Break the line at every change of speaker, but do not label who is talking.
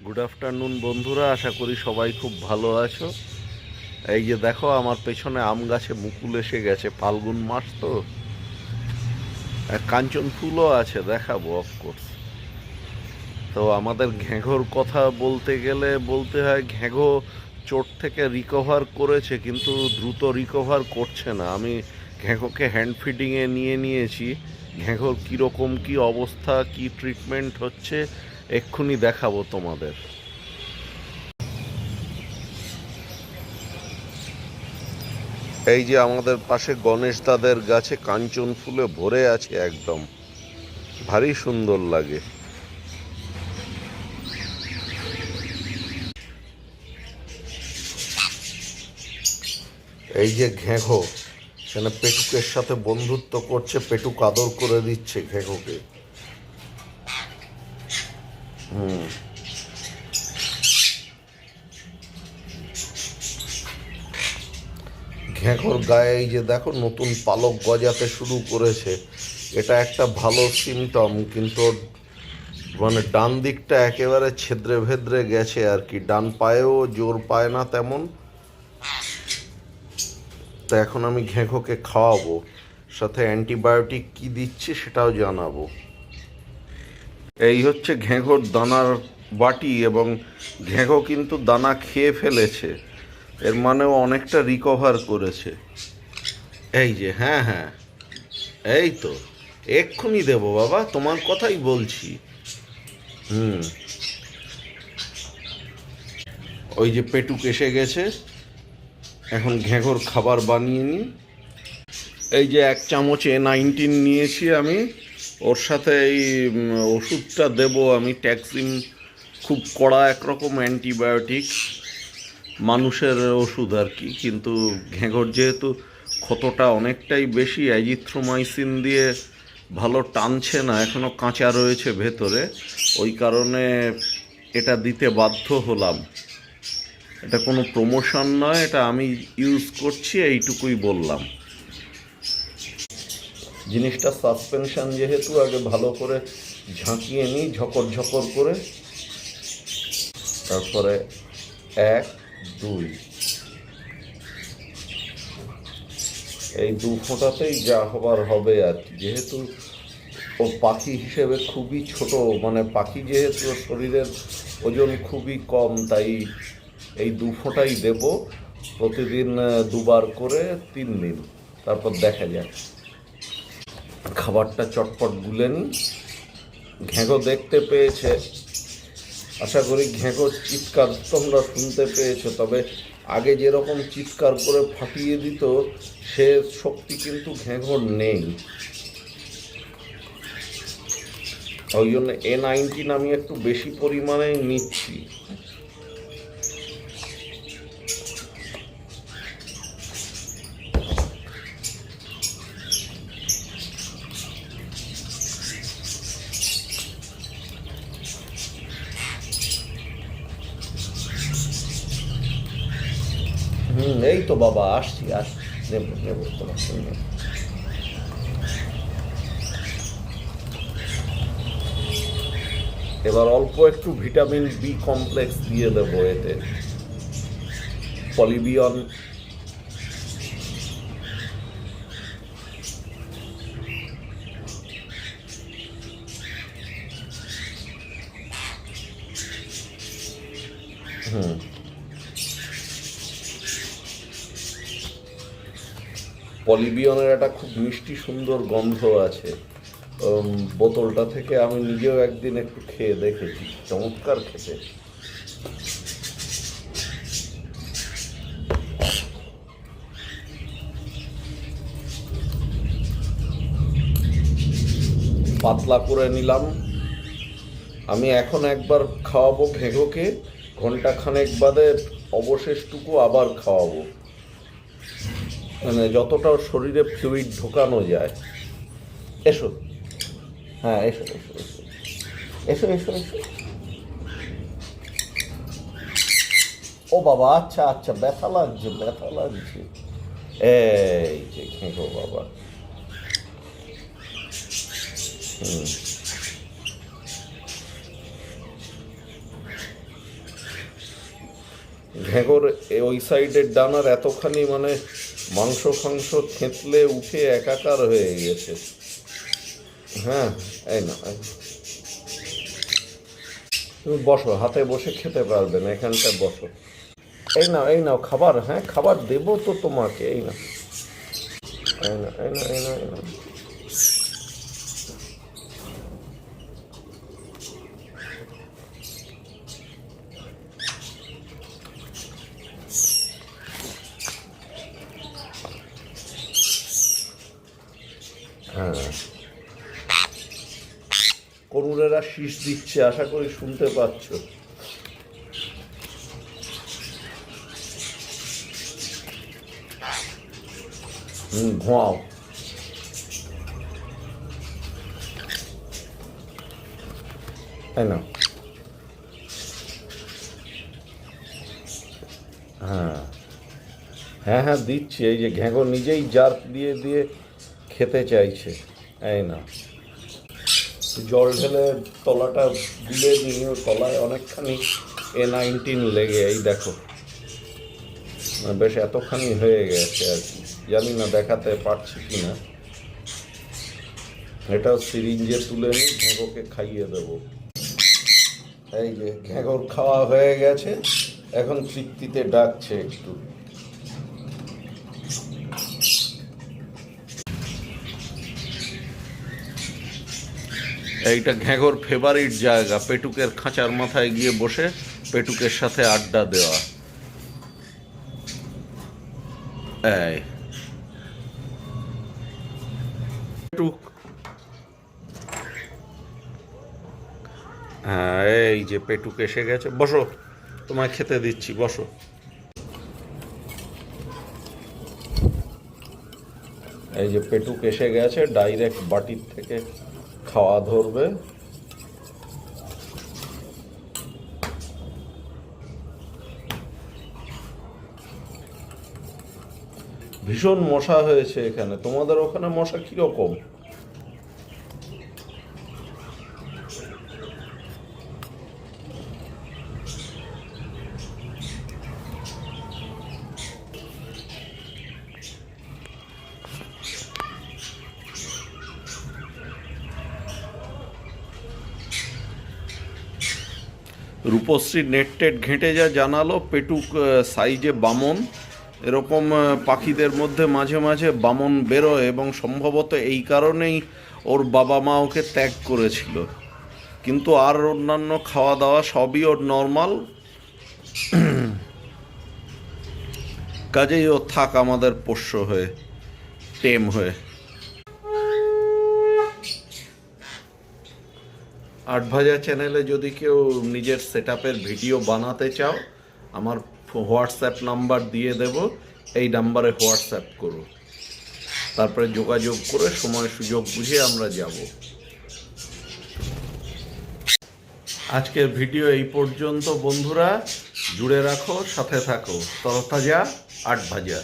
Good afternoon বন্ধুরা, আশা করি সবাই খুব ভালো আছো। এই যে দেখো, আমার পেছনে আম গাছে মুকুল এসে গেছে। ফাল্গুন মাস তো, কাঞ্চন ফুলও আছে, দেখাবো অফকোর্স। তো আমাদের ঘেঘোর কথা বলতে গেলে বলতে হয়, ঘেঘো চোট থেকে রিকভার করেছে, কিন্তু দ্রুত রিকভার করছে না। আমি ঘেঘোকে হ্যান্ড ফিডিংয়ে নিয়েছি। ঘেঘোর কীরকম কী অবস্থা, কি ট্রিটমেন্ট হচ্ছে, এক্ষুনি দেখাবো তোমাদের। এই যে আমাদের পাশে গণেশ দাদের গাছে কাঞ্চন ফুলে ভরে আছে, একদম ভারী সুন্দর লাগে। এই যে ঘেঘো সেখানে পেটুকের সাথে বন্ধুত্ব করছে, পেটুক আদর করে দিচ্ছে ঘেঘোকে। ঘেঘোর গায়ে এই যে দেখো নতুন পালক গজাতে শুরু করেছে। এটা একটা ভালো সিমটম, কিন্তু মানে ডান দিকটা একেবারে ছেদ্রে ভেদ্রে গেছে আর কি। ডান পায়েও জোর পায় না তেমন। তো এখন আমি ঘেঘোকে খাওয়াবো, সাথে অ্যান্টিবায়োটিক কি দিচ্ছি সেটাও জানাবো। এই হচ্ছে ঘেঘোর দানার বাটি, এবং ঘেঘো কিন্তু দানা খেয়ে ফেলেছে, এর মানেও অনেকটা রিকভার করেছে। এই যে, হ্যাঁ হ্যাঁ, এই তো এক্ষুনি দেবো বাবা, তোমার কথাই বলছি। হুম, ওই যে পেটুক এসে গেছে, এখন ঘেঘোর খাবার বানিয়ে নিই। এই যে 1 চামচ A19 নিয়েছি আমি, ওর সাথে এই ওষুধটা দেব আমি, ট্যাক্সিন। খুব কড়া একরকম অ্যান্টিবায়োটিক, মানুষের ওষুধ আর কি, কিন্তু ঘেঘোর যেহেতু ক্ষতটা অনেকটাই বেশি, অ্যাজিথ্রোমাইসিন দিয়ে ভালো টানছে না, এখনও কাঁচা রয়েছে ভেতরে, ওই কারণে এটা দিতে বাধ্য হলাম। এটা কোনো প্রমোশন নয়, এটা আমি ইউজ করছি, এইটুকুই বললাম। জিনিসটা সাসপেনশন যেহেতু, আগে ভালো করে ঝাঁকিয়ে নিই ঝকর ঝকর করে, তারপরে 1 2, এই 2 ফোঁটাতেই যা হবার হবে আর কি। যেহেতু ও পাখি হিসেবে খুবই ছোট, মানে পাখি যেহেতু শরীরের ওজন খুবই কম, তাই এই 2 ফোঁটাই দেব প্রতিদিন, 2বার করে 3 দিন, তারপর দেখা যাক। খাবারটা চটপট গুলে নিই। ঘেঘো দেখতে পেয়েছে, আশা করি ঘেঘোর চিৎকার তোমরা শুনতে পেয়েছো, তবে আগে যেরকম চিৎকার করে ফাটিয়ে দিত সে শক্তি কিন্তু ঘেঘোর নেই। ওই জন্য A19 আমি একটু বেশি পরিমাণে নিচ্ছি। এই তো বাবা, আসছি আসছি, নেব নেব তোমার সঙ্গে। এবার অল্প একটু ভিটামিন বি কমপ্লেক্স দিয়ে দেবো এতে, পলিবিয়ন। পলিবিয়নের একটা খুব মিষ্টি সুন্দর গন্ধ আছে। বোতলটা থেকে আমি নিজেও একদিন একটু খেয়ে দেখেছি, চমৎকার খেতে। পাতলা করে নিলাম। আমি এখন একবার খাওয়াবো ঘেঘোকে, ঘন্টাখানেক বাদে অবশেষটুকু আবার খাওয়াবো, মানে যতটা শরীরে ফ্লুইড ঢোকানো যায়। এসো, হ্যাঁ এসো এসো এসো এসো এসো এসো। ও বাবা, আচ্ছা আচ্ছা, ব্যথা লাগছে ব্যথা লাগছে। এই যে ঘেঘো বাবা। ঘেঁঘর ওই সাইডের ডানার এতখানি মানে মাংস ফাংস থেঁতলে উঠে একাকার হয়ে গেছে। হ্যাঁ, এই না, তুমি বসো, হাতে বসে খেতে পারবে না, এখানটায় বসো। এই নাও, এই নাও খাবার। হ্যাঁ, খাবার দেবো তো তোমাকে। এই না, এই না, এই না, এই না, এই না। হ্যাঁ, করুণেরা শীষ দিচ্ছে, আশা করি শুনতে পাচ্ছ। ঘুমাও। তাই না? হ্যাঁ, হ্যাঁ, হ্যাঁ দিচ্ছি। এই যে ঘ্যাঁঘর নিজেই জার দিয়ে দিয়ে খেতে চাইছে। এই না, জল ঢেলে তলাটা গুলে নিয়ে তলায় অনেকখানি A19 লেগে, এই দেখো বেশ এতখানি হয়ে গেছে আর কি। জানি না দেখাতে পারছি কি না। এটাও সিরিঞ্জে তুলে নিই, ঘ্যাঁঘরকে খাইয়ে দেবো। এই যে ঘ্যাঁঘর খাওয়া হয়ে গেছে, এখন তৃপ্তিতে ডাকছে একটু। এইটা ঘ্যাঁঘর ফেভারিট জায়গা, পেটুকের খাঁচার মাথায় গিয়ে বসে পেটুকের সাথে আড্ডা দেওয়া। এই পেটুক, হ্যাঁ এই যে পেটুক এসে গেছে, বসো, তোমায় খেতে দিচ্ছি, বসো। এই যে পেটুক এসে গেছে, ডাইরেক্ট বাটির থেকে খাওয়া ধরবে। ভীষণ মশা হয়েছে এখানে। তোমাদের ওখানে মশা কিরকম? রূপশ্রী নেট টেট ঘেঁটে যা জানালো, পেটুক সাইজে বামন। এরকম পাখিদের মধ্যে মাঝে মাঝে বামন বেরোয়, এবং সম্ভবত এই কারণেই ওর বাবা মা ওকে ত্যাগ করেছিল। কিন্তু আর অন্যান্য খাওয়া দাওয়া সবই ওর নর্মাল। কাজেই ও থাক আমাদের পোষ্য হয়ে, টেম হয়ে। আট ভাজা চ্যানেলে যদি কেউ নিজের সেটআপের ভিডিও বানাতে চাও, আমার হোয়াটসঅ্যাপ নাম্বার দিয়ে দেব, এই নাম্বারে হোয়াটসঅ্যাপ করো, তারপরে যোগাযোগ করে সময় সুযোগ বুঝে আমরা যাব। আজকের ভিডিও এই পর্যন্ত বন্ধুরা, জুড়ে রাখো, সাথে থাকো। তরতাজা আট ভাজা।